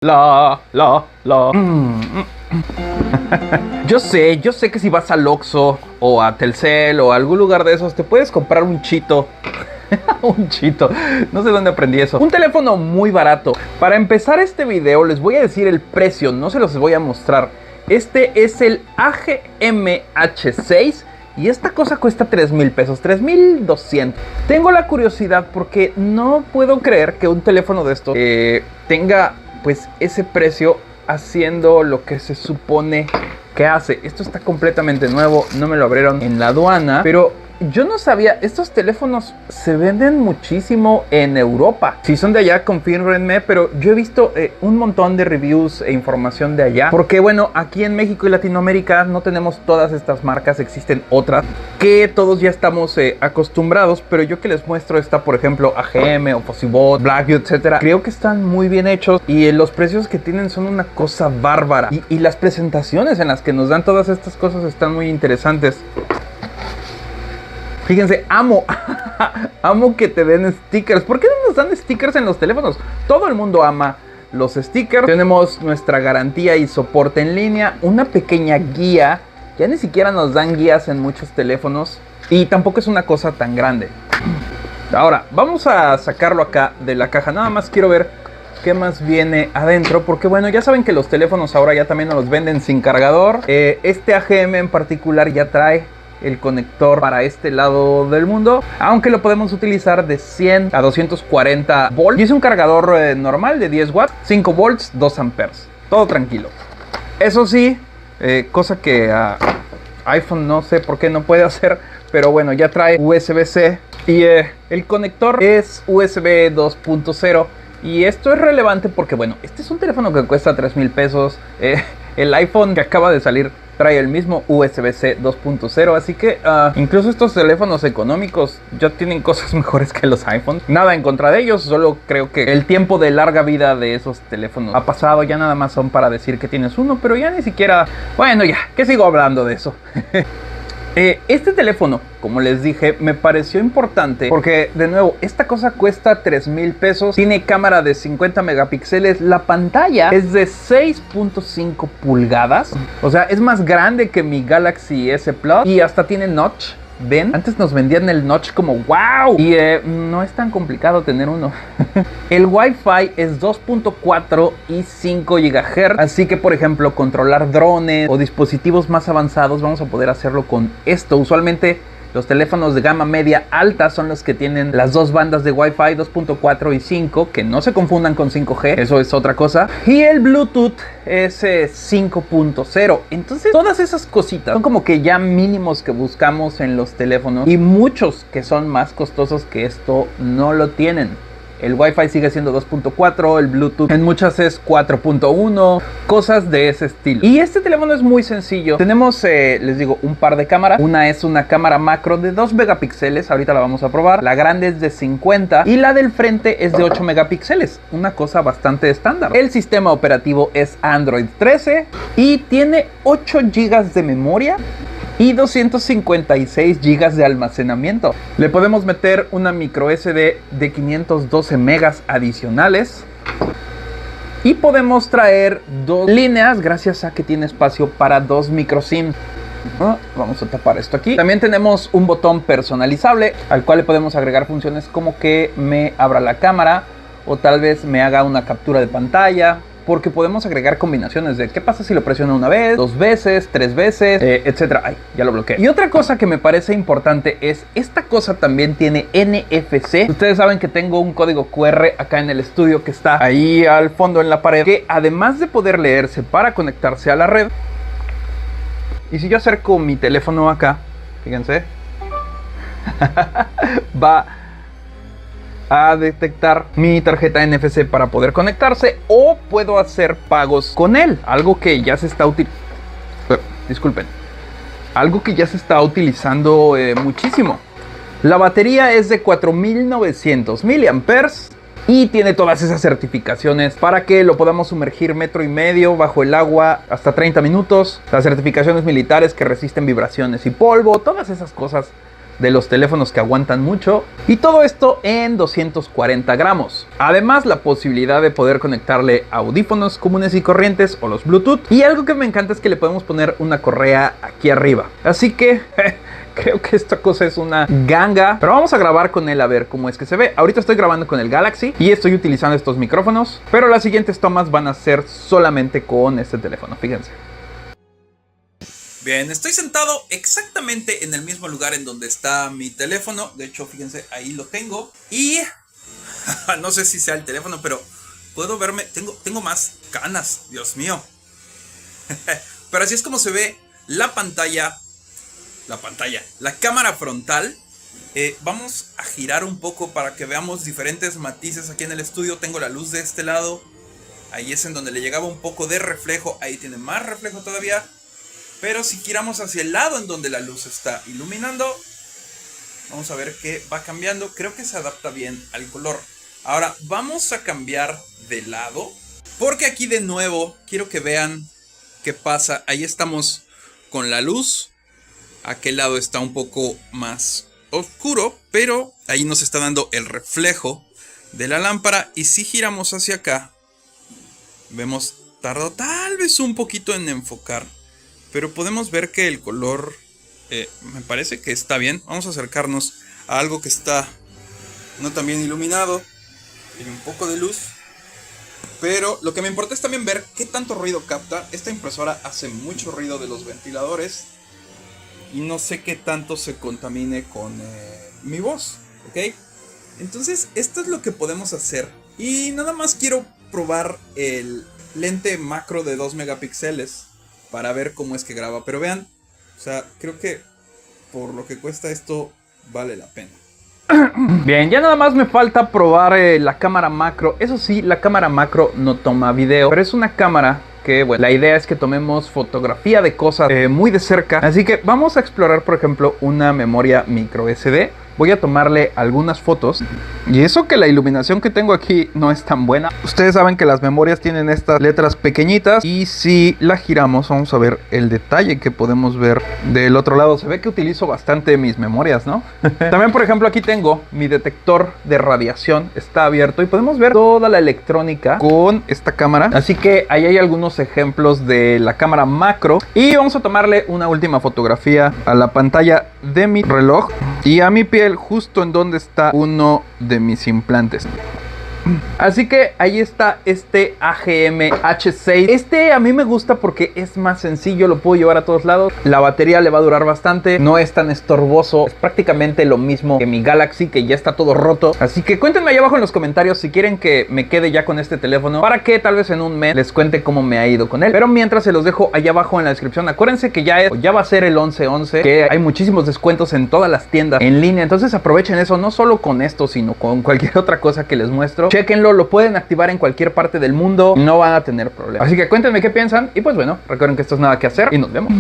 La. Yo sé que si vas al Oxxo o a Telcel o a algún lugar de esos, te puedes comprar un chito. Un chito, no sé dónde aprendí eso. Un teléfono muy barato. Para empezar este video les voy a decir el precio, no se los voy a mostrar. Este es el AGM-H6 y esta cosa cuesta 3,000 pesos, 3,200. Tengo la curiosidad porque no puedo creer que un teléfono de estos tenga pues ese precio haciendo lo que se supone que hace. Esto está completamente nuevo, no me lo abrieron en la aduana, pero yo no sabía, estos teléfonos se venden muchísimo en Europa. Si son de allá, confírmenme, pero yo he visto un montón de reviews e información de allá. Porque bueno, aquí en México y Latinoamérica no tenemos todas estas marcas, existen otras que todos ya estamos acostumbrados. Pero yo que les muestro esta, por ejemplo, AGM o Fosibot, Blackview, etcétera, creo que están muy bien hechos y los precios que tienen son una cosa bárbara. Y las presentaciones en las que nos dan todas estas cosas están muy interesantes. Fíjense, amo que te den stickers. ¿Por qué no nos dan stickers en los teléfonos? Todo el mundo ama los stickers. Tenemos nuestra garantía y soporte en línea. Una pequeña guía. Ya ni siquiera nos dan guías en muchos teléfonos. Y tampoco es una cosa tan grande. Ahora, vamos a sacarlo acá de la caja. Nada más quiero ver qué más viene adentro. Porque bueno, ya saben que los teléfonos ahora ya también nos los venden sin cargador. Este AGM en particular ya trae el conector para este lado del mundo, aunque lo podemos utilizar de 100 a 240 volts y es un cargador normal de 10 watts, 5 volts, 2 amperes, todo tranquilo. Eso sí, cosa que iPhone no sé por qué no puede hacer, pero bueno, ya trae USB-C y el conector es USB 2.0 y esto es relevante porque bueno, este es un teléfono que cuesta 3,000 pesos, el iPhone que acaba de salir trae el mismo USB-C 2.0, así que incluso estos teléfonos económicos ya tienen cosas mejores que los iPhones. Nada en contra de ellos, solo creo que el tiempo de larga vida de esos teléfonos ha pasado. Ya nada más son para decir que tienes uno, pero ya ni siquiera... Bueno, ya, ¿qué sigo hablando de eso? Este teléfono, como les dije, me pareció importante porque, de nuevo, esta cosa cuesta 3,000 pesos. Tiene cámara de 50 megapíxeles. La pantalla es de 6.5 pulgadas. O sea, es más grande que mi Galaxy S Plus. Y hasta tiene notch. ¿Ven? Antes nos vendían el notch como wow. Y no es tan complicado tener uno. El Wi-Fi es 2.4 y 5 GHz. Así que, por ejemplo, controlar drones o dispositivos más avanzados, vamos a poder hacerlo con esto. Usualmente los teléfonos de gama media alta son los que tienen las dos bandas de Wi-Fi 2.4 y 5, que no se confundan con 5G, eso es otra cosa. Y el Bluetooth es 5.0. Entonces todas esas cositas son como que ya mínimos que buscamos en los teléfonos, y muchos que son más costosos que esto no lo tienen. El Wi-Fi sigue siendo 2.4, el Bluetooth en muchas es 4.1, cosas de ese estilo. Y este teléfono es muy sencillo. Tenemos, les digo, un par de cámaras. Una es una cámara macro de 2 megapíxeles, ahorita la vamos a probar. La grande es de 50 y la del frente es de 8 megapíxeles, una cosa bastante estándar. El sistema operativo es Android 13 y tiene 8 GB de memoria y 256 GB de almacenamiento. Le podemos meter una micro SD de 512 megas adicionales. Y podemos traer 2 líneas gracias a que tiene espacio para 2 micro SIM. Vamos a tapar esto aquí. También tenemos un botón personalizable al cual le podemos agregar funciones como que me abra la cámara o tal vez me haga una captura de pantalla. Porque podemos agregar combinaciones de qué pasa si lo presiono una vez, 2 veces, 3 veces, etcétera. Ay, ya lo bloqueé. Y otra cosa que me parece importante es esta cosa también tiene NFC. Ustedes saben que tengo un código QR acá en el estudio que está ahí al fondo en la pared, que además de poder leerse para conectarse a la red, y si yo acerco mi teléfono acá, fíjense, va a detectar mi tarjeta NFC para poder conectarse, o puedo hacer pagos con él, algo que ya se está utilizando muchísimo. La batería es de 4900 miliamperes y tiene todas esas certificaciones para que lo podamos sumergir 1,5 metros bajo el agua hasta 30 minutos. Las certificaciones militares que resisten vibraciones y polvo, todas esas cosas de los teléfonos que aguantan mucho. Y todo esto en 240 gramos. Además, la posibilidad de poder conectarle audífonos comunes y corrientes o los Bluetooth. Y algo que me encanta es que le podemos poner una correa aquí arriba. Así que creo que esta cosa es una ganga. Pero vamos a grabar con él a ver cómo es que se ve. Ahorita estoy grabando con el Galaxy y estoy utilizando estos micrófonos. Pero las siguientes tomas van a ser solamente con este teléfono, fíjense. Bien, estoy sentado exactamente en el mismo lugar en donde está mi teléfono. De hecho, fíjense, ahí lo tengo. Y no sé si sea el teléfono, pero puedo verme. Tengo más canas, Dios mío. Pero así es como se ve la pantalla. La cámara frontal. Vamos a girar un poco para que veamos diferentes matices aquí en el estudio. Tengo la luz de este lado. Ahí es en donde le llegaba un poco de reflejo. Ahí tiene más reflejo todavía. Pero si giramos hacia el lado en donde la luz está iluminando, vamos a ver que va cambiando. Creo que se adapta bien al color. Ahora vamos a cambiar de lado, porque aquí de nuevo quiero que vean qué pasa. Ahí estamos con la luz. Aquel lado está un poco más oscuro, pero ahí nos está dando el reflejo de la lámpara. Y si giramos hacia acá, vemos, tardó tal vez un poquito en enfocar, pero podemos ver que el color me parece que está bien. Vamos a acercarnos a algo que está no tan bien iluminado. Tiene un poco de luz. Pero lo que me importa es también ver qué tanto ruido capta. Esta impresora hace mucho ruido de los ventiladores. Y no sé qué tanto se contamine con mi voz. ¿Ok? Entonces esto es lo que podemos hacer. Y nada más quiero probar el lente macro de 2 megapíxeles. Para ver cómo es que graba. Pero vean, o sea, creo que por lo que cuesta esto vale la pena. Bien, ya nada más me falta probar la cámara macro. Eso sí, la cámara macro no toma video, pero es una cámara que, bueno, la idea es que tomemos fotografía de cosas muy de cerca. Así que vamos a explorar, por ejemplo, una memoria micro SD. Voy a tomarle algunas fotos. Y eso que la iluminación que tengo aquí no es tan buena. Ustedes saben que las memorias tienen estas letras pequeñitas. Y si la giramos, vamos a ver el detalle que podemos ver del otro lado. Se ve que utilizo bastante mis memorias, ¿no? También, por ejemplo, aquí tengo mi detector de radiación. Está abierto y podemos ver toda la electrónica con esta cámara. Así que ahí hay algunos ejemplos de la cámara macro. Y vamos a tomarle una última fotografía a la pantalla de mi reloj y a mi piel, justo en donde está uno de mis implantes. Así que ahí está este AGM H6. Este a mí me gusta porque es más sencillo, lo puedo llevar a todos lados. La batería le va a durar bastante, no es tan estorboso. Es prácticamente lo mismo que mi Galaxy, que ya está todo roto. Así que cuéntenme ahí abajo en los comentarios si quieren que me quede ya con este teléfono, para que tal vez en un mes les cuente cómo me ha ido con él. Pero mientras, se los dejo allá abajo en la descripción. Acuérdense que ya va a ser el 11/11, que hay muchísimos descuentos en todas las tiendas en línea. Entonces aprovechen eso, no solo con esto, sino con cualquier otra cosa que les muestro. Chequenlo, lo pueden activar en cualquier parte del mundo, no van a tener problemas. Así que cuéntenme qué piensan y pues bueno, recuerden que esto es Nada que Hacer y nos vemos.